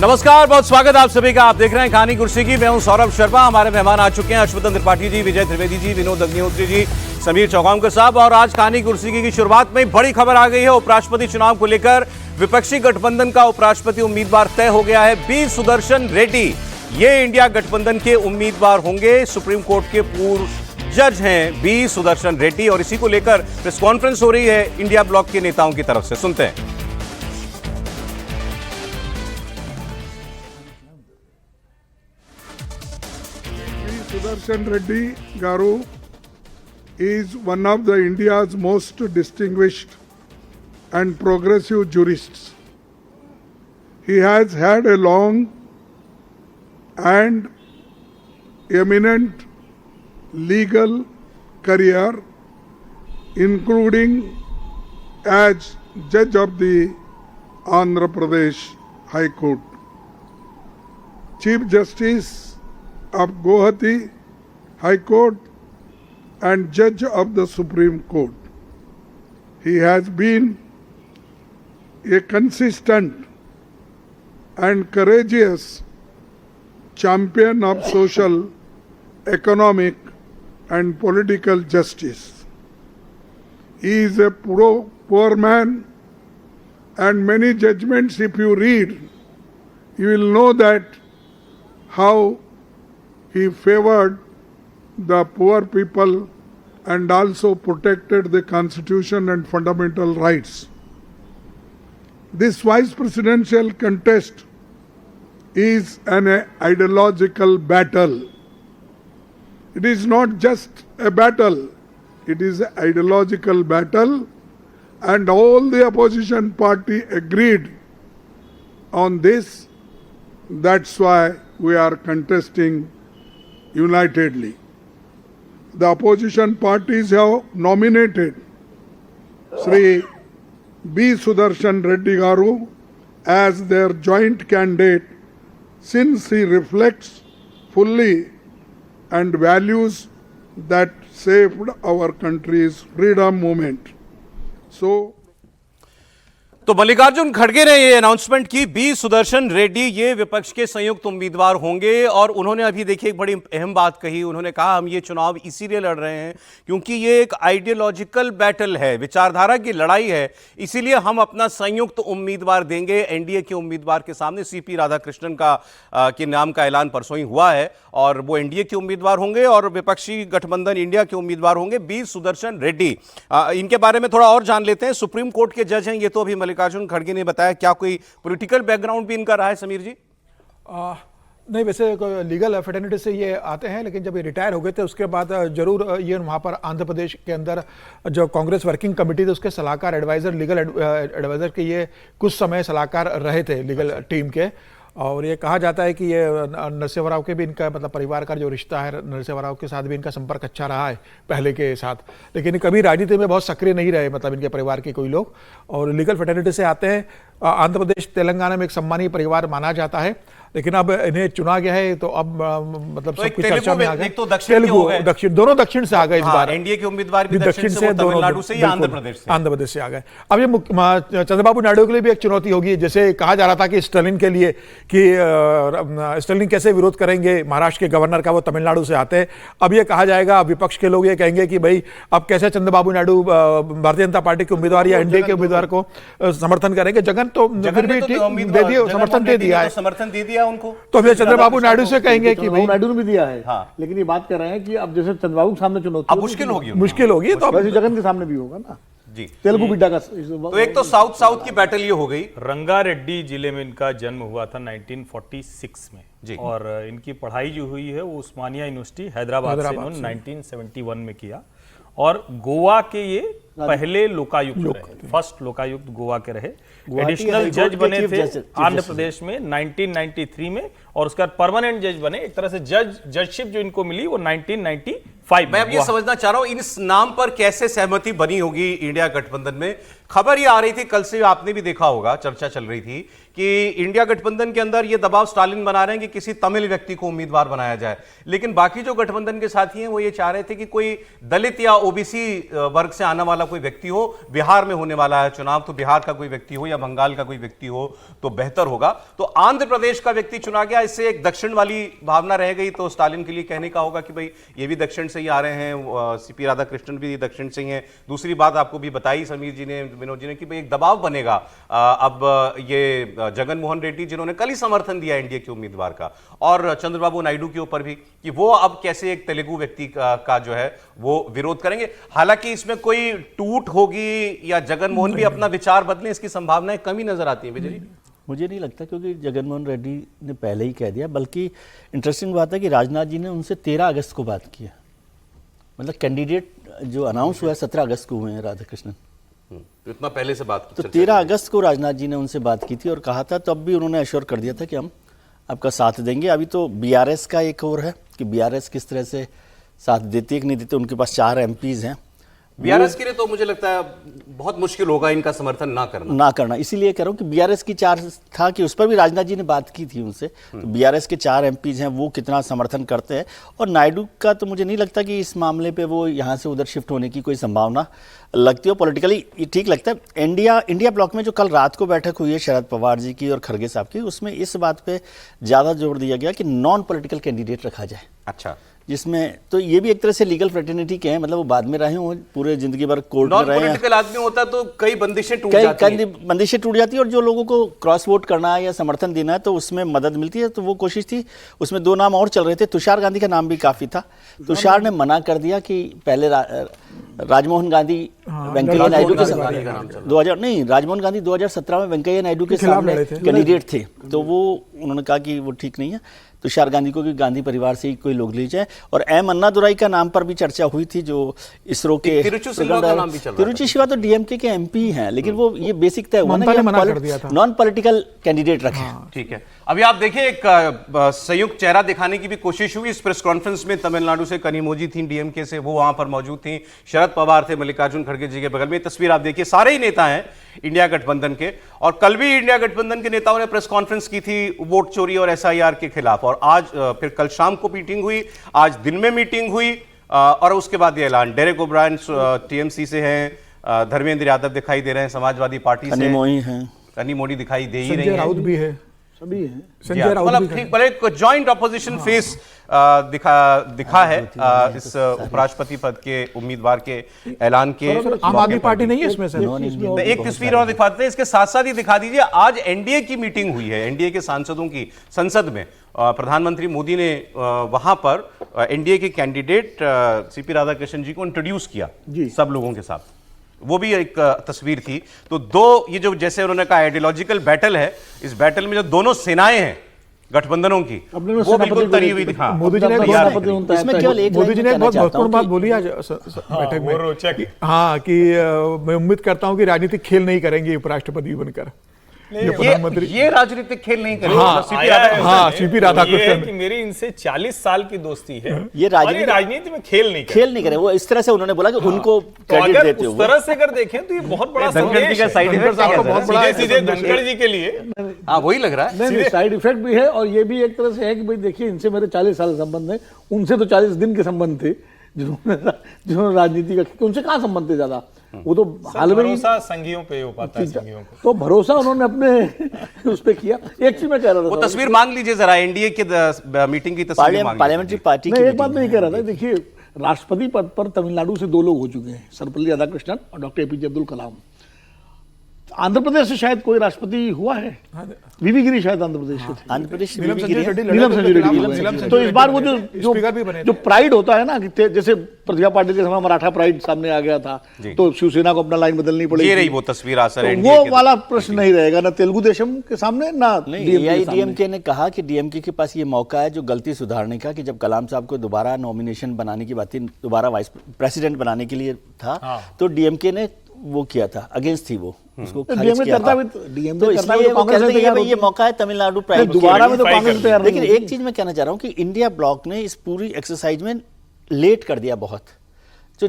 नमस्कार, बहुत स्वागत आप सभी का। आप देख रहे हैं कहानी कुर्सी की। मैं हूं सौरभ शर्मा। हमारे मेहमान आ चुके हैं अश्वतन त्रिपाठी जी, विजय त्रिवेदी जी, विनोद अग्निहोत्री जी, समीर चौगांवकर साहब। और आज कहानी कुर्सी की शुरुआत में बड़ी खबर आ गई है। उपराष्ट्रपति चुनाव को लेकर विपक्षी गठबंधन का उपराष्ट्रपति उम्मीदवार तय हो गया है। बी सुदर्शन रेड्डी ये इंडिया गठबंधन के उम्मीदवार होंगे। सुप्रीम कोर्ट के पूर्व जज हैं बी सुदर्शन रेड्डी, और इसी को लेकर प्रेस कॉन्फ्रेंस हो रही है इंडिया ब्लॉक के नेताओं की तरफ से। सुनते हैं। Sudarshan Reddy Garu is one of the India's most distinguished and progressive jurists. He has had a long and eminent legal career, including as judge of the Andhra Pradesh High Court, Chief Justice of Guwahati High Court and Judge of the Supreme Court. He has been a consistent and courageous champion of social, economic and political justice. He is a poor man, and many judgments, if you read, you will know that how he favored the poor people and also protected the constitution and fundamental rights. This vice presidential contest is an ideological battle. It is not just a battle, it is an ideological battle, and all the opposition party agreed on this. That's why we are contesting unitedly. The opposition parties have nominated Sri B. Sudarshan Reddy Garu as their joint candidate, since he reflects fully and values that saved our country's freedom movement. So तो मल्लिकार्जुन खड़गे ने ये announcement की, B Sudarshan Reddy ये विपक्ष के संयुक्त उम्मीदवार होंगे। और उन्होंने अभी देखिए एक बड़ी अहम बात कही। उन्होंने कहा हम ये चुनाव इसीलिए लड़ रहे हैं क्योंकि ये एक आइडियोलॉजिकल बैटल है, विचारधारा की लड़ाई है, इसीलिए हम अपना संयुक्त उम्मीदवार देंगे एनडीए के उम्मीदवार के सामने। सीपी राधाकृष्णन का के नाम का ऐलान परसों ही हुआ है और वो एनडीए के उम्मीदवार होंगे और विपक्षी गठबंधन इंडिया के उम्मीदवार होंगे बी सुदर्शन रेड्डी। इनके बारे में थोड़ा और जान लेते हैं। सुप्रीम कोर्ट के जज हैं ये, तो अभी मल्लिकार्जुन खड़गे ने बताया। क्या कोई पॉलिटिकल बैकग्राउंड भी इनका रहा है समीर जी? नहीं, वैसे लीगल फेटर्निटी से ये आते हैं, लेकिन जब ये रिटायर हो गए थे उसके बाद जरूर ये वहाँ पर आंध्र प्रदेश के अंदर जो कांग्रेस वर्किंग कमेटी थी उसके सलाहकार एडवाइजर, लीगल एडवाइजर के ये कुछ समय सलाहकार रहे थे लीगल टीम के। और ये कहा जाता है कि ये नरसिम्हा राव के भी इनका मतलब परिवार का जो रिश्ता है, नरसिम्हा राव के साथ भी इनका संपर्क अच्छा रहा है पहले के साथ, लेकिन कभी राजनीति में बहुत सक्रिय नहीं रहे मतलब इनके परिवार के कोई लोग। और लीगल फेटर्निटी से आते हैं। आंध्र प्रदेश तेलंगाना में एक सम्मानीय परिवार माना जाता है, लेकिन अब इन्हें चुना गया है तो अब मतलब सब कुछ चर्चा में आ गए। तेलुगु दक्षिण, दोनों दक्षिण से आ गए इस बार। एनडीए के उम्मीदवार भी दक्षिण से, तमिलनाडु से या आंध्र प्रदेश से आ गए। अब ये चंद्रबाबू नायडू के लिए भी एक चुनौती होगी। जैसे कहा जा रहा था कि स्टर्लिन के लिए कि स्टर्लिन कैसे विरोध करेंगे महाराष्ट्र के गवर्नर का, वो तमिलनाडु से आते हैं। अब ये कहा जाएगा, विपक्ष के लोग ये कहेंगे कि भाई अब कैसे चंद्रबाबू नायडू भारतीय जनता पार्टी के उम्मीदवार या एनडीए के उम्मीदवार को समर्थन करेंगे। जगन तो फिर भी दे दिया, समर्थन दे दिया है, समर्थन दे दिया उनको। तो फिर चंद्रबाबू नायडू से कहेंगे कि भाई नायडू ने भी दिया है। हाँ। लेकिन ये बात कर रहे हैं कि अब जैसे चंद्रबाबू के सामने चुनौती मुश्किल होगी तो अब जगन के सामने भी होगा ना जी। तेलुगु बिड्डा का तो एक तो साउथ की बैटल ये हो गई। रंगारेड्डी जिले में इनका जन्म हुआ था 1946 में जी। और इनकी पढ़ाई जो हुई है वो उस्मानिया यूनिवर्सिटी हैदराबाद से इन्होंने 1971 में किया। और गोवा के ये पहले लोकायुक्त रहे, फर्स्ट लोकायुक्त गोवा के रहे। एडिशनल जज बने थे आंध्र प्रदेश में 1993 में, और उसके बाद परमानेंट जज बने। एक तरह से जजशिप जो इनको मिली वो 1995 मैं अब ये समझना चाह रहा हूं इस नाम पर कैसे सहमति बनी होगी इंडिया गठबंधन में, खबर ये आ रही थी, कल से आपने भी देखा होगा, चर्चा चल रही थी कि इंडिया गठबंधन के अंदर ये दबाव स्टालिन बना रहे हैं कि किसी तमिल व्यक्ति को उम्मीदवार बनाया जाए, लेकिन बाकी जो गठबंधन के साथी हैं वो ये चाह रहे थे कि कोई दलित या ओबीसी वर्ग से आने वाला कोई व्यक्ति हो, बिहार में होने वाला है चुनाव, तो बिहार का कोई व्यक्ति हो या बंगाल का कोई व्यक्ति हो तो बेहतर होगा। तो आंध्र प्रदेश का व्यक्ति चुना गया, इससे एक दक्षिण वाली भावना रह गई। तो स्टालिन के लिए कहने का होगा कि भाई ये भी दक्षिण से ही आ रहे हैं, सीपी राधाकृष्णन भी दक्षिण से ही हैं। दूसरी बात आपको भी बताई समीर जी ने, विनोद जी ने, कि भाई एक दबाव बनेगा अब ये जगन मोहन रेड्डी जिन्होंने कल ही समर्थन दिया एनडीए के उम्मीदवार का, और चंद्रबाबू नायडू के ऊपर भी, कि वो अब कैसे एक तेलुगु व्यक्ति का जो है वो विरोध करेंगे। हालांकि इसमें कोई टूट होगी या जगन मोहन भी अपना विचार बदलें, इसकी संभावनाएं कमी नजर आती है। विजय जी, मुझे नहीं लगता, क्योंकि जगनमोहन रेड्डी ने पहले ही कह दिया। बल्कि इंटरेस्टिंग बात है कि राजनाथ जी ने उनसे 13 अगस्त को बात की है, मतलब कैंडिडेट जो अनाउंस हुआ है 17 अगस्त को हुए हैं राधाकृष्णन, तो इतना पहले से बात की, तो 13 अगस्त को राजनाथ जी ने उनसे बात की थी और कहा था, तब भी उन्होंने एश्योर कर दिया था कि हम आपका साथ देंगे। अभी तो बीआरएस का एक और है कि बीआरएस किस तरह से साथ देती है कि नहीं देती। उनके पास 4 एमपीज हैं। बीआरएस के लिए तो मुझे लगता है बहुत मुश्किल होगा इनका समर्थन ना करना। इसीलिए कह रहा हूँ कि बीआरएस की 4 था कि उस पर भी राजनाथ जी ने बात की थी उनसे। तो बीआरएस के 4 एमपीज हैं, वो कितना समर्थन करते हैं। और नायडू का तो मुझे नहीं लगता कि इस मामले पे वो यहाँ से उधर शिफ्ट होने की कोई संभावना लगती हो। पॉलिटिकली ये ठीक लगता है। इंडिया ब्लॉक में जो कल रात को बैठक हुई है शरद पवार जी की और खड़गे साहब की, उसमें इस बात पे ज़्यादा जोर दिया गया कि नॉन पॉलिटिकल कैंडिडेट रखा जाए। अच्छा, जिसमें तो ये भी एक तरह से लीगल फ्रेटर्निटी के हैं, मतलब वो बाद में रहे हों, पूरे जिंदगी भर कोर्ट में रहे हैं। नॉन पॉलिटिकल आदमी होता तो कई बंदिशें टूट जाती हैं। कई बंदिशें टूट जाती है और जो लोगों को क्रॉस वोट करना है या समर्थन देना है तो उसमें मदद मिलती है। तो वो कोशिश थी। उसमें 2 नाम और चल रहे थे। तुषार गांधी का नाम भी काफ़ी था। तुषार ने मना कर दिया कि पहले राजमोहन गांधी वेंकैया नायडू के राजमोहन गांधी 2017 में वेंकैया नायडू के सामने कैंडिडेट थे, तो वो उन्होंने कहा कि वो ठीक नहीं है। तुषार गांधी को कि गांधी परिवार से ही कोई लोग ले जाए। और एम अन्नादुराई का नाम पर भी चर्चा हुई थी, जो इसरो के तिरुचि शिवा तो डीएमके के एमपी हैं, लेकिन वो ये बेसिक तय हुआ ना नॉन पॉलिटिकल कैंडिडेट रखे। ठीक है, अभी आप देखिए एक संयुक्त चेहरा दिखाने की भी कोशिश हुई इस प्रेस कॉन्फ्रेंस में। तमिलनाडु से कनिमोझी थी, डीएमके से, वो वहां पर मौजूद थी। शरद पवार थे मल्लिकार्जुन खड़गे जी के बगल में। तस्वीर आप देखिए, सारे ही नेता हैं इंडिया गठबंधन के। और कल भी इंडिया गठबंधन के नेताओं ने प्रेस कॉन्फ्रेंस की थी वोट चोरी और एसआईआर के खिलाफ। और आज फिर कल शाम को मीटिंग हुई, आज दिन में मीटिंग हुई और उसके बाद ये ऐलान। डेरेक ओब्रायन टीएमसी से हैं, धर्मेंद्र यादव दिखाई दे रहे हैं समाजवादी पार्टी से, कनी मोदी दिखाई दे ही रही है, राउत भी है, सभी हैं। संजय राउत मतलब भी ठीक, बड़े एक जॉइंट ऑपोजिशन फेस दिखा है इस उपराष्ट्रपति पद के उम्मीदवार के ऐलान के। आम आदमी पार्टी नहीं है इसमें से। एक तस्वीर और दिखाते हैं, इसके साथ साथ ही दिखा दीजिए, आज एनडीए की मीटिंग हुई है, एनडीए के सांसदों की संसद में। प्रधानमंत्री मोदी ने वहां पर एनडीए के कैंडिडेट सीपी राधाकृष्णन जी को इंट्रोड्यूस किया सब लोगों के साथ। वो भी एक तस्वीर थी। तो दो ये जो जैसे उन्होंने कहा आइडियोलॉजिकल बैटल है, इस बैटल में जो दोनों सेनाएं हैं गठबंधनों की, वो बिल्कुल तरी हुई दिखा। मोदी जी ने एक बहुत महत्वपूर्ण बात बोली आज बैठक में, हाँ, कि मैं उम्मीद करता हूं कि राजनीतिक खेल नहीं करेंगे उपराष्ट्रपति बनकर। ये राजनीतिक खेल नहीं करेंगे। हाँ, सीपी राधाकृष्णन, मेरी इनसे 40 साल की दोस्ती है, ये राजनीति में खेल नहीं करे। वो इस तरह से उन्होंने बोला कि उनको क्रेडिट देते उस तरह से अगर देखें तो ये बहुत बड़ा संदेश है। सीधे धनखड़ जी के लिए वही लग रहा है। नहीं, साइड इफेक्ट भी है और ये भी एक तरह से है कि भाई देखिए, इनसे मेरे 40 साल संबंध है, उनसे तो 40 दिन के संबंध थे जिन्होंने राजनीति का, उनसे कहाँ संबंध थे ज्यादा। वो तो हाल में भरोसा संघियों पे हो पाता है, संघियों को तो भरोसा उन्होंने अपने उस पे किया। एक चीज मैं कह रहा था, वो तस्वीर मांग लीजिए जरा, एनडीए की मीटिंग की तस्वीर, पार्लियामेंट्री पार्टी की। एक बात मैं कह रहा था, देखिए राष्ट्रपति पद पर तमिलनाडु से 2 लोग हो चुके हैं, सर्वपल्ली राधाकृष्णन और डॉक्टर एपीजे अब्दुल कलाम। आंध्र प्रदेश से शायद कोई राष्ट्रपति हुआ है, वीवी गिरी शायद आंध्र प्रदेश के थे। आंध्र प्रदेश नीलम संजय रेड्डी। तो इस बार वो जो प्राइड होता है ना, कि जैसे प्रतिभा पाटिल के समय मराठा प्राइड सामने आ गया था, तो शिवसेना को अपना लाइन बदलनी पड़ेगी। ये रही वो तस्वीर आसर, वो वाला प्रश्न नहीं रहेगा ना तेलुगु देशम के सामने ना एआईडीएमके ने कहा कि डीएमके के पास ये मौका है जो गलती सुधारने का, कि जब कलाम साहब को दोबारा नॉमिनेशन बनाने की बात थी, दोबारा वाइस प्रेसिडेंट बनाने के लिए था, तो डीएमके ने वो किया था, अगेंस्ट थी वो, उसको खारिज किया था। तो इसलिए वो कहते हैं ये मौका है तमिलनाडु प्राइड दोबारा में तो कांग्रेस तैयार नहीं। लेकिन एक चीज मैं कहना चाह रहा हूँ कि इंडिया ब्लॉक ने इस पूरी एक्सरसाइज में लेट कर दिया बहुत। जो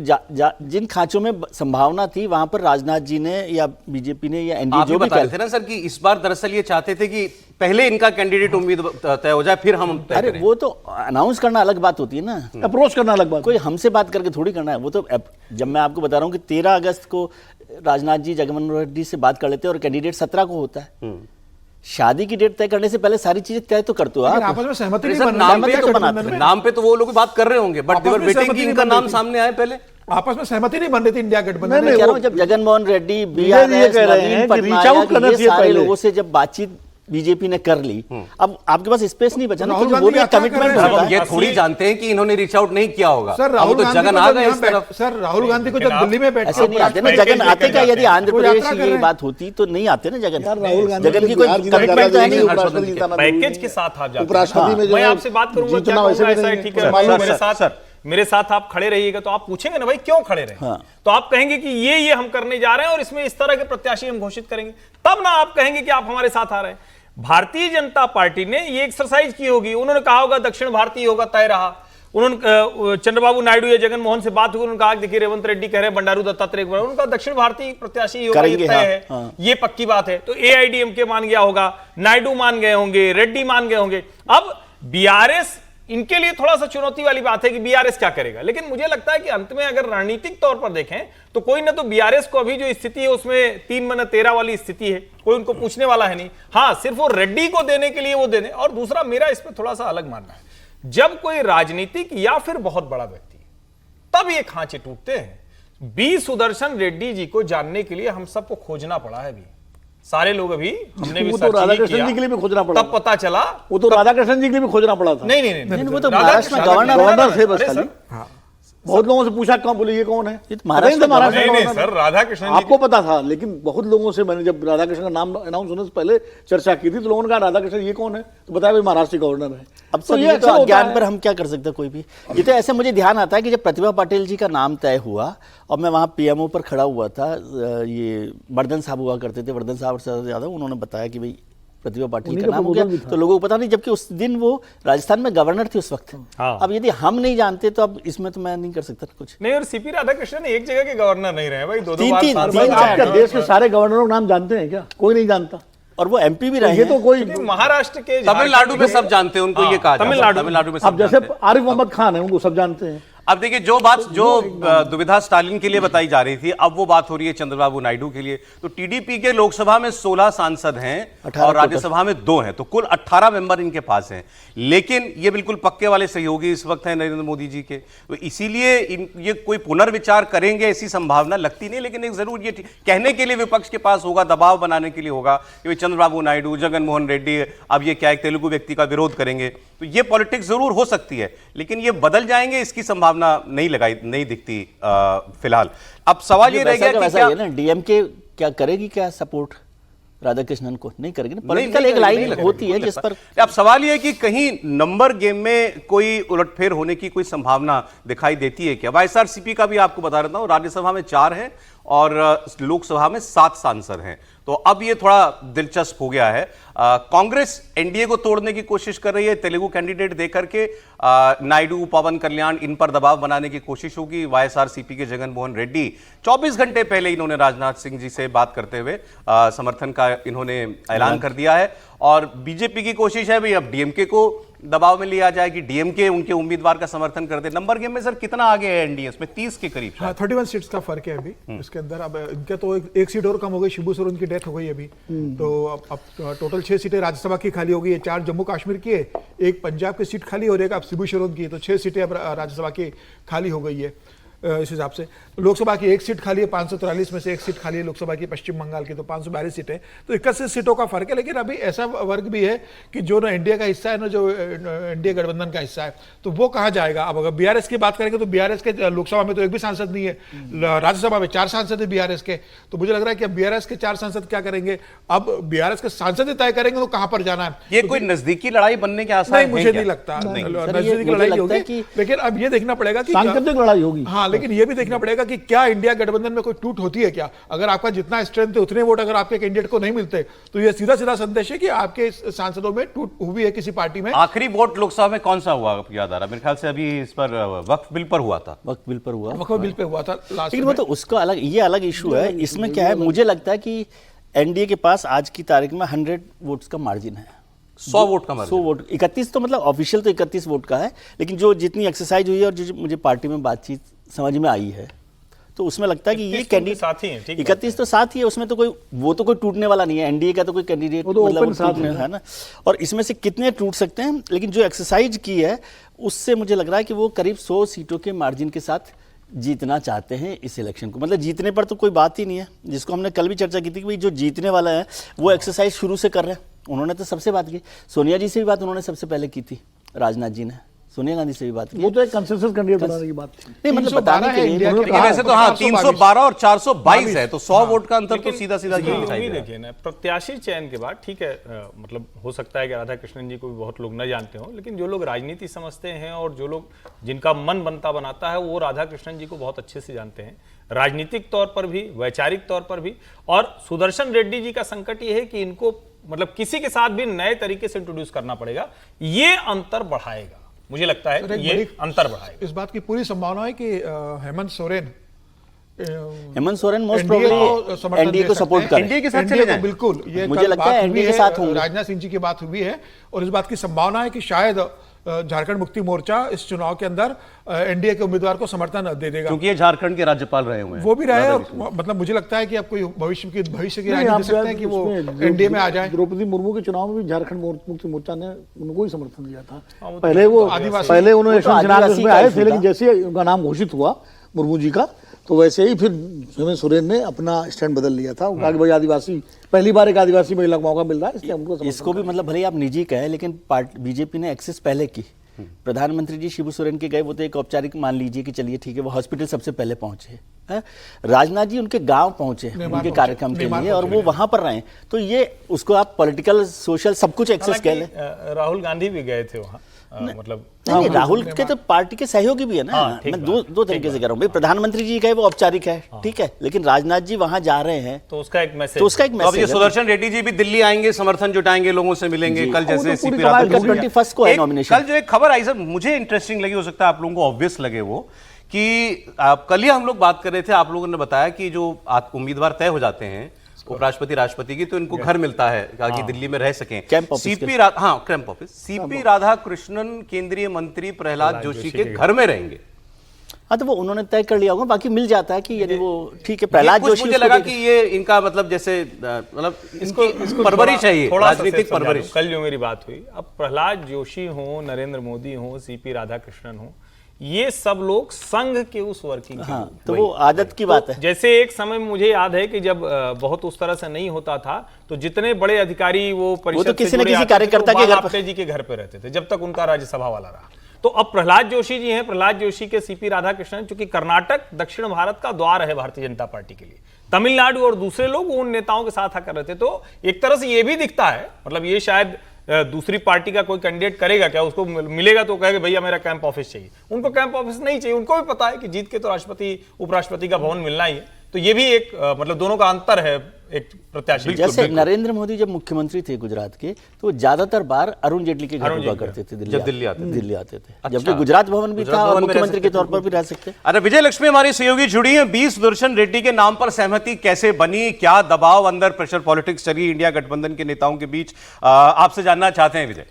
जिन खांचों में संभावना थी वहां पर राजनाथ जी ने या बीजेपी ने या एनडीए आप जो जो भी बता रहे थे ना सर कि इस बार दरअसल ये चाहते थे कि पहले इनका कैंडिडेट उम्मीद तय हो जाए फिर हम तय अरे करें। वो तो अनाउंस करना अलग बात होती है ना, अप्रोच करना अलग बात। कोई हमसे बात करके थोड़ी करना है। वो तो जब मैं आपको बता रहा हूँ कि 13 अगस्त को राजनाथ जी जगनमोहन रेड्डी से बात कर लेते हैं और कैंडिडेट 17 को होता है। शादी की डेट तय करने से पहले सारी चीजें तय तो करते हो लेकिन आप। आपस में सहमति अरे नहीं सर, बन नाम रही पे है तो गठबंधन में। नाम पे तो वो लोग बात कर रहे होंगे बट आपस देवर में वेटिंग सहमति कि नहीं इनका बन नाम रही थी। सामने आए पहले। आपस में सहमति नहीं बन रही थी इंडिया गठबंधन मैं में। कह रहा हूँ जब जगनमोहन रेड्डी ये बीआरएस कह रहे हैं नवीन कि reach out पटनायक करना ये चाहिए सारे पहले। लोगों से जब बातचीत बीजेपी ने कर ली, अब आपके पास स्पेस नहीं बचा ना, राहुल क्योंकि वो गांधी भी एक यात्रा कर कमिटमेंट रहे हैं। अब होता हम है। ये थोड़ी जानते हैं कि इन्होंने रीच आउट नहीं किया होगा। सर अब राहुल तो गांधी जगन को आ जब गए यहाँ इस तरफ। बैठ- सर राहुल गांधी को जब लेकिन दिल्ली में बैठ ऐसे नहीं आते ना जगन, आते क्या यदि आंध्र वो प्रदेश यात्रा कर ये रहे बात होती तो नहीं आते ना जगन। यार राहुल गांधी जगन को की कोई बिहार जीतना कमिटमेंट तो ज्यादा है जरूरी नहीं। उपराष्ट्रपति जिताना जरूरी पैकेज है। के साथ आप जाते हैं। उपराष्ट्रपति में जो मैं है, आपसे बात करूंगा, क्या जीतना वैसे कहूंगा, भी ऐसा है, नहीं ठीक है। है, मालूम है, मेरे साथ आप खड़े रहिएगा तो आप पूछेंगे ना भाई क्यों खड़े रहे, हाँ। तो आप कहेंगे कि ये हम करने जा रहे हैं और इसमें इस तरह के प्रत्याशी हम घोषित करेंगे, तब ना आप कहेंगे कि आप हमारे साथ आ रहे हैं। भारतीय जनता पार्टी ने ये एक्सरसाइज की होगी, उन्होंने कहा होगा दक्षिण भारतीय होगा, तय रहा। उन्होंने चंद्रबाबू नायडू या जगन मोहन से बात हुई, उन्होंने कहा देखिए रेवंत रेड्डी कह रहे हैं बंडारू दत्तात्रेय, उनका दक्षिण भारतीय प्रत्याशी ही होगा, ये करेंगे, तय हाँ, है, हाँ। ये पक्की बात है। तो एआईडीएमके मान गया होगा, नायडू मान गए होंगे, रेड्डी मान गए होंगे। अब बीआरएस इनके लिए थोड़ा सा चुनौती वाली बात है कि बीआरएस क्या करेगा, लेकिन मुझे लगता है कि अंत में अगर रणनीतिक तौर पर देखें तो कोई ना तो बीआरएस को अभी जो स्थिति है उसमें 3-13 वाली स्थिति है, कोई उनको पूछने वाला है नहीं। हाँ, सिर्फ वो रेड्डी को देने के लिए वो देने। और दूसरा मेरा इस पर थोड़ा सा अलग मानना है, जब कोई राजनीतिक या फिर बहुत बड़ा व्यक्ति, तब ये खांचे टूटते हैं। बी सुदर्शन रेड्डी जी को जानने के लिए हम सबको खोजना पड़ा है। अभी सारे लोग अभी हमने भी वो तो सर्च नहीं राधाकृष्णन किया, जी के लिए भी खोजना पड़ा तब पता चला। वो तो राधाकृष्णन जी के लिए भी खोजना पड़ा था। नहीं, वो तो राधाकृष्ण महाराष्ट्र में गवर्नर थे बस अरे खाली। सर, बहुत लोगों से पूछा कौन, बोले ये कौन है, ये तो महाराष्ट्र पता ही नहीं था महाराष्ट्र नहीं का नहीं गवर्नर सर, है। राधाकृष्णन जी आपको पता था, लेकिन बहुत लोगों से मैंने जब राधाकृष्ण का नाम अनाउंस होने से पहले चर्चा की थी तो लोगों ने कहा राधाकृष्ण ये कौन है, तो बताया भाई महाराष्ट्र के गवर्नर है। अब सब ये तो अज्ञान पर हम क्या कर सकते हैं कोई भी। ये तो ऐसे मुझे ध्यान आता है कि जब प्रतिभा पाटिल जी का नाम तय हुआ और मैं वहाँ पीएमओ पर खड़ा हुआ था, ये वर्धन साहब हुआ करते थे, वर्धन साहब से ज़्यादा, उन्होंने बताया कि भाई प्रतिभा पाटिल उन्हीं का का नाम हो प्रपोजल भी गया, था। तो लोगों को पता नहीं, जबकि उस दिन वो राजस्थान में गवर्नर थे उस वक्त। हाँ। अब यदि हम नहीं जानते तो अब इसमें तो मैं नहीं कर सकता कुछ। नहीं, और सीपी राधाकृष्णन एक जगह के गवर्नर नहीं रहे भाई, दो तीन- बार तीन- सांसद भाई तीन- रहे आप क्या हैं। देश के सारे गवर्नरों का नाम जानते हैं क्या? कोई नहीं जानता। और वो एमपी भी रहे ये तो हैं। कोई क्योंकि महाराष्ट्र के तमिलनाडु में सब जानते हैं उनको, ये कहा जाता है। तमिलनाडु में अब सब जैसे जानते हैं। आरिफ मोहम्मद खान है, उनको सब जानते हैं। अब देखिए जो दुविधा स्टालिन के लिए बताई जा रही थी, अब वो बात हो रही है चंद्रबाबू नायडू के लिए। तो टीडीपी के लोकसभा में 16 सांसद हैं 18 और राज्यसभा में 2 हैं, तो कुल 18 मेंबर इनके पास हैं। लेकिन ये बिल्कुल पक्के वाले सहयोगी इस वक्त हैं नरेंद्र मोदी जी के, तो इसीलिए ये कोई पुनर्विचार करेंगे ऐसी संभावना लगती नहीं। लेकिन एक जरूर ये कहने के लिए विपक्ष के पास होगा, दबाव बनाने के लिए होगा कि भाई चंद्रबाबू नायडू, जगनमोहन रेड्डी अब ये क्या एक तेलुगु व्यक्ति का विरोध करेंगे, तो ये पॉलिटिक्स जरूर हो सकती है, लेकिन ये बदल जाएंगे इसकी संभावना नहीं दिखती फिलहाल। अब सवाल ये रह गया कि क्या ना डीएमके क्या करेगी, क्या सपोर्ट राधाकृष्णन को नहीं करेगी ना, नहीं पॉलिटिकल एक करेगी, लाइन नहीं लगता, होती है नहीं जिस लगता। पर। अब सवाल ये है कि कहीं नंबर गेम में कोई उलटफेर होने की कोई संभावना दिखाई देती है क्या? वाईएसआरसीपी का भी आपको बता रहा हूं, राज्यसभा में 4 हैं और लोकसभा में 7 सांसद हैं, तो अब ये थोड़ा दिलचस्प हो गया है। कांग्रेस एनडीए को तोड़ने की कोशिश कर रही है, तेलुगु कैंडिडेट देकर के नायडू, पवन कल्याण, इन पर दबाव बनाने की कोशिश होगी। वाईएसआरसीपी के जगनमोहन रेड्डी 24 घंटे पहले इन्होंने राजनाथ सिंह जी से बात करते हुए समर्थन का इन्होंने ऐलान कर दिया है। और बीजेपी की कोशिश है भाई अब डीएमके को दबाव में लिया जाए कि डीएमके उनके उम्मीदवार का समर्थन कर दे। नंबर गेम में सर कितना आगे है एनडीए? उसमें 30 के करीब। हाँ, 31 सीट्स का फर्क है अभी इसके अंदर। अब इनके तो एक सीट और कम हो गई, शिबू सोरेन की डेथ हो गई अभी, तो अब टोटल 6 सीटें राज्यसभा की खाली हो गई है, 4 जम्मू कश्मीर की है, एक पंजाब की सीट खाली हो रही है अब शिबू सोरेन की, तो 6 सीटें अब राज्यसभा की खाली हो गई है। इस हिसाब से लोकसभा की 1 सीट खाली है, 543 में से 1 सीट खाली है लोकसभा की पश्चिम बंगाल की, तो 542 सीटें, तो 31 सीटों का फर्क है। लेकिन अभी ऐसा वर्ग भी है कि जो ना एनडीए का हिस्सा है ना, जो एनडीए गठबंधन का हिस्सा है, तो वो कहाँ जाएगा? अब अगर बीआरएस की बात करेंगे तो बीआरएस के लोकसभा में तो एक भी सांसद नहीं है, राज्यसभा में 4 सांसद है बीआरएस के, तो मुझे लग रहा है कि अब बीआरएस के 4 सांसद क्या करेंगे? अब बीआरएस के सांसद ही तय करेंगे तो कहाँ पर जाना है। ये कोई नजदीकी लड़ाई बनने के आसार नहीं, मुझे नहीं लगता सर, नजदीकी मुझे लड़ाई लगता होगी, है कि लेकिन अब ये देखना पड़ेगा कि सांकेतिक लड़ाई होगी। हाँ, हाँ, लेकिन ये भी देखना पड़ेगा कि क्या इंडिया गठबंधन में कोई टूट होती है क्या। अगर आपका जितना स्ट्रेंथ है उतने वोट अगर आपके कैंडिडेट को नहीं मिलते तो ये सीधा सीधा संदेश है कि आपके सांसदों में टूट हुई है किसी पार्टी में। आखिरी वोट लोकसभा में कौन सा हुआ आपको याद आ रहा है? मेरे ख्याल से अभी इस पर वक्फ बिल पर हुआ था। वक्त बिल पर हुआ, वक्फ बिल पे हुआ था लास्ट लेकिन वो तो उसका अलग, ये अलग इशू है। इसमें क्या है, मुझे लगता है कि एनडीए के पास आज की तारीख में 100 वोट्स का मार्जिन है। 100 वोट का मार्जिन। 100 वोट, 31 तो मतलब ऑफिशियल तो 31 वोट का है, लेकिन जो जितनी एक्सरसाइज हुई है और जो मुझे पार्टी में बातचीत समझ में आई है तो उसमें लगता है कि ये कैंडिडेट साथ ही हैं, ठीक 31 तो साथ ही है, उसमें तो कोई वो तो कोई टूटने वाला नहीं है। एनडीए का तो कोई कैंडिडेट तो मतलब open साथ टूटने है ना, और इसमें से कितने टूट सकते हैं। लेकिन जो एक्सरसाइज की है उससे मुझे लग रहा है कि वो करीब 100 सीटों के मार्जिन के साथ जीतना चाहते हैं इस इलेक्शन को। मतलब जीतने पर तो कोई बात ही नहीं है, जिसको हमने कल भी चर्चा की थी कि भाई जो जीतने वाला है वो एक्सरसाइज शुरू से कर रहे हैं। उन्होंने तो सबसे बात की, सोनिया जी से भी बात उन्होंने सबसे पहले की थी, राजनाथ जी ने सोनिया गांधी से भी बात की। वो तो एक कंसेंसस कैंडिडेट बनाने की बात थी। नहीं मतलब बताने के लिए इंडिया के लेकिन वैसे तो हाँ 312 और 422 है, तो 100 वोट का अंतर तो सीधा सीधा ये दिखाई दे रहा है। देखिए ना, प्रत्याशी चयन के बाद ठीक है, मतलब हो सकता है कि राधा कृष्णन जी को भी बहुत लोग न जानते हो, लेकिन जो लोग राजनीति समझते हैं और जो लोग जिनका मन बनता बनाता है वो राधा कृष्णन जी को बहुत अच्छे से जानते हैं, राजनीतिक तौर पर भी, वैचारिक तौर पर भी। और सुदर्शन रेड्डी जी का संकट ये है कि इनको मतलब किसी के साथ भी नए तरीके से इंट्रोड्यूस करना पड़ेगा, ये अंतर बढ़ाएगा। मुझे लगता है कि ये अंतर बढ़ाएगा। इस बात की पूरी संभावना है कि Hemant Soren most probably NDA को सपोर्ट करें, एनडीए के साथ चले जाएं। बिल्कुल, ये मुझे कल लगता है बात एनडीए हुई के साथ होंगे। राजनाथ सिंह जी की बात हुई है और इस बात की संभावना है कि शायद झारखंड मुक्ति मोर्चा इस चुनाव के अंदर एनडीए के उम्मीदवार को समर्थन दे देगा, क्योंकि ये झारखंड के राज्यपाल रहे हुए हैं। वो भी रहे। और मतलब मुझे लगता है कि अब कोई भविष्य की राय नहीं दे सकते हैं कि वो एनडीए में आ जाए। द्रौपदी मुर्मू के चुनाव में भी झारखंड मुक्ति मोर्चा ने उनको ही समर्थन दिया था। पहले वो पहले उन्होंने चुनाव में आए थे, लेकिन जैसे उनका नाम घोषित हुआ मुर्मू जी का, तो वैसे ही फिर हेमंत सोरेन ने अपना स्टैंड बदल लिया था। कहा कि भाई आदिवासी, पहली बार एक आदिवासी महिला को मौका मिल रहा है, इसलिए हमको इसको भी मतलब भले आप निजी कहे, लेकिन बीजेपी ने एक्सेस पहले की। प्रधानमंत्री जी शिबू सोरेन के गए, वो तो एक औपचारिक मान लीजिए कि चलिए ठीक है, वो हॉस्पिटल सबसे पहले पहुंचे हैं। राजनाथ जी उनके गांव पहुंचे उनके कार्यक्रम के लिए, और वो वहां पर रहे। तो ये उसको आप पॉलिटिकल, सोशल सब कुछ एक्सेस कह लें। राहुल गांधी भी गए थे वहां, मतलब नहीं, राहुल के तो पार्टी के सहयोगी भी है ना। मैं दो तरीके से कह रहा हूँ भाई, प्रधानमंत्री जी गए वो औपचारिक है, ठीक है, लेकिन राजनाथ जी वहां जा रहे हैं तो उसका एक मैसेज, तो उसका एक तो अब ये मैसेज। सुदर्शन रेड्डी जी भी दिल्ली आएंगे, समर्थन जुटाएंगे, लोगों से मिलेंगे कल, जैसे सीपी कल राधाकृष्णन 21 को है नॉमिनेशन। कल जो एक खबर आई सर, मुझे इंटरेस्टिंग लगी, हो सकता है आप लोगों को ऑब्वियस लगे वो, कि कल ही हम लोग बात कर रहे थे, आप लोगों ने बताया कि जो उम्मीदवार तय हो जाते हैं उपराष्ट्रपति राष्ट्रपति की, तो इनको घर मिलता है कि दिल्ली में रह सकें। Camp office camp office. CP Radhakrishnan केंद्रीय मंत्री प्रहलाद जोशी के घर में रहेंगे। हाँ, तो वो उन्होंने तय कर लिया होगा, बाकी मिल जाता है कि यदि वो ठीक है। प्रहलाद जोशी, मुझे लगा कि ये इनका मतलब जैसे मतलब इसको परवरिश है, ये राजनीतिक परवरिश। कल जो मेरी बात हुई, अब प्रहलाद जोशी हो, नरेंद्र मोदी हो, सीपी राधाकृष्णन हो, ये सब लोग संघ के उस वर्किंग, हाँ, तो वो आदत की बात है। जैसे एक समय में मुझे याद है कि जब बहुत उस तरह से नहीं होता था, तो जितने बड़े अधिकारी वो परिषद तो किसी से न जुड़े किसी आते थे, कार्यकर्ता तो के घर आपटे जी के घर पे रहते थे, जब तक उनका राज्यसभा वाला रहा। तो अब प्रहलाद जोशी जी हैं, प्रहलाद जोशी के सीपी राधाकृष्णन, चूंकि कर्नाटक दक्षिण भारत का द्वार है भारतीय जनता पार्टी के लिए, तमिलनाडु और दूसरे लोग उन नेताओं के साथ आकर रहते। तो एक तरह से ये भी दिखता है, मतलब ये शायद दूसरी पार्टी का कोई कैंडिडेट करेगा क्या, उसको मिलेगा तो कहेगा भैया मेरा कैंप ऑफिस चाहिए। उनको कैंप ऑफिस नहीं चाहिए, उनको भी पता है कि जीत के तो राष्ट्रपति उपराष्ट्रपति का भवन मिलना ही है। तो ये भी एक मतलब दोनों का अंतर है एक प्रत्याशी। जैसे नरेंद्र मोदी जब मुख्यमंत्री थे गुजरात के, तो ज्यादातर बार अरुण जेटली के घर हुआ करते थे, दिल्ली आते थे। जबकि गुजरात भवन भी था और मुख्यमंत्री के तौर पर भी रह सकते। अरे विजय लक्ष्मी हमारी सहयोगी जुड़ी है। बी सुदर्शन रेड्डी के नाम पर सहमति कैसे बनी, क्या दबाव अंदर प्रेशर पॉलिटिक्स चली इंडिया गठबंधन के नेताओं के बीच, आपसे जानना चाहते हैं विजय।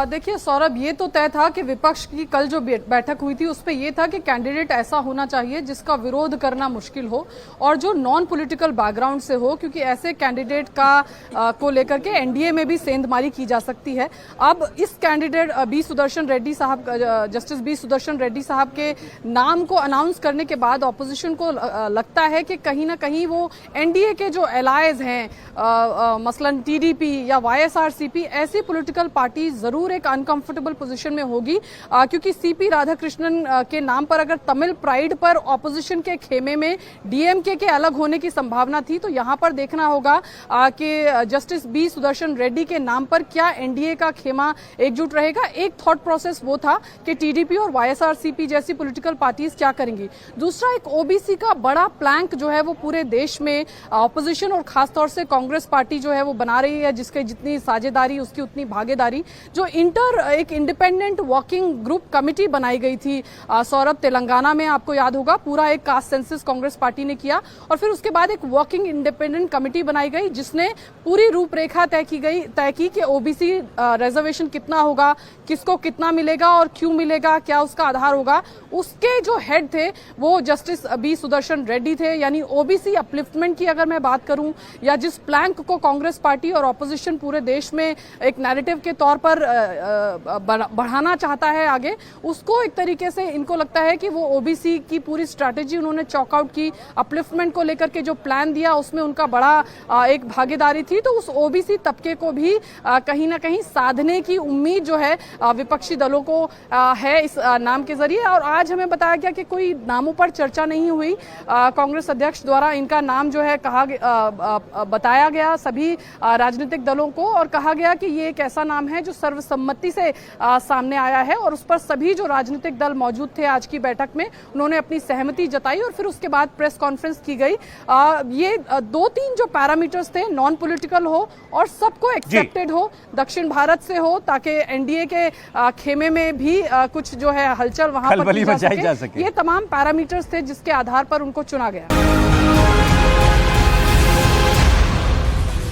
देखिए सौरभ, ये तो तय था कि विपक्ष की कल जो बैठक हुई थी उसपे ये था कि कैंडिडेट ऐसा होना चाहिए जिसका विरोध करना मुश्किल हो और जो नॉन पॉलिटिकल बैकग्राउंड से हो, क्योंकि ऐसे कैंडिडेट को लेकर के एनडीए में भी सेंधमारी की जा सकती है। अब इस कैंडिडेट बी सुदर्शन रेड्डी साहब, जस्टिस बी सुदर्शन रेड्डी साहब के नाम को अनाउंस करने के बाद ऑपोजिशन को लगता है कि कहीं ना कहीं वो एनडीए के जो एलाइज हैं, मसलन टीडीपी या वाईएसआरसीपी, ऐसी पॉलिटिकल पार्टी जरूर जरूर एक अनकंफर्टेबल पोजीशन में होगी, क्योंकि सीपी राधाकृष्णन के नाम पर अगर तमिल प्राइड पर ऑपोजिशन के खेमे में डीएमके के अलग होने की संभावना थी, तो यहां पर देखना होगा कि जस्टिस बी सुदर्शन रेड्डी के नाम पर क्या एनडीए का खेमा एकजुट रहेगा। एक थॉट प्रोसेस वो था कि टीडीपी और वाईएसआरसीपी जैसी पॉलिटिकल पार्टीज क्या करेंगी। दूसरा, एक ओबीसी का बड़ा प्लैंक जो है वो पूरे देश में ऑपोजिशन और खासतौर से कांग्रेस पार्टी जो है वो बना रही है, जिसके जितनी साझेदारी उसकी उतनी भागीदारी। जो एक इंडिपेंडेंट वर्किंग ग्रुप कमेटी बनाई गई थी सौरभ, तेलंगाना में आपको याद होगा, पूरा एक कास्ट सेंसस कांग्रेस पार्टी ने किया और फिर उसके बाद एक वर्किंग इंडिपेंडेंट कमेटी बनाई गई जिसने पूरी रूपरेखा तय की कि ओबीसी रिजर्वेशन कितना होगा, किसको कितना मिलेगा और क्यों मिलेगा, क्या उसका आधार होगा। उसके जो हेड थे वो जस्टिस बी सुदर्शन रेड्डी थे। यानी ओबीसी अपलिफ्टमेंट की अगर मैं बात करूं, या जिस प्लैंक को कांग्रेस पार्टी और ऑपोजिशन पूरे देश में एक नैरेटिव के तौर पर बढ़ाना चाहता है आगे, उसको एक तरीके से इनको लगता है कि वो ओबीसी की पूरी स्ट्रैटेजी उन्होंने चॉकआउट की। अपलिफ्टमेंट को लेकर के जो प्लान दिया उसमें उनका बड़ा एक भागीदारी थी, तो उस ओबीसी तबके को भी कहीं ना कहीं साधने की उम्मीद जो है विपक्षी दलों को है इस नाम के जरिए। और आज हमें बताया गया कि कोई नामों पर चर्चा नहीं हुई, कांग्रेस अध्यक्ष द्वारा इनका नाम जो है बताया गया सभी राजनीतिक दलों को और कहा गया कि ये एक ऐसा नाम है जो सर्वसम्मति से सामने आया है और उस पर सभी जो राजनीतिक दल मौजूद थे आज की बैठक में उन्होंने अपनी सहमति जताई और फिर उसके बाद प्रेस कॉन्फ्रेंस की गई। ये 2-3 जो पैरामीटर्स थे, नॉन पॉलिटिकल हो और सबको एक्सेप्टेड हो, दक्षिण भारत से हो, ताकि एनडीए के खेमे में भी कुछ जो है हलचल वहां पर की जा सके। ये तमाम पैरामीटर्स थे जिसके आधार पर उनको चुना गया।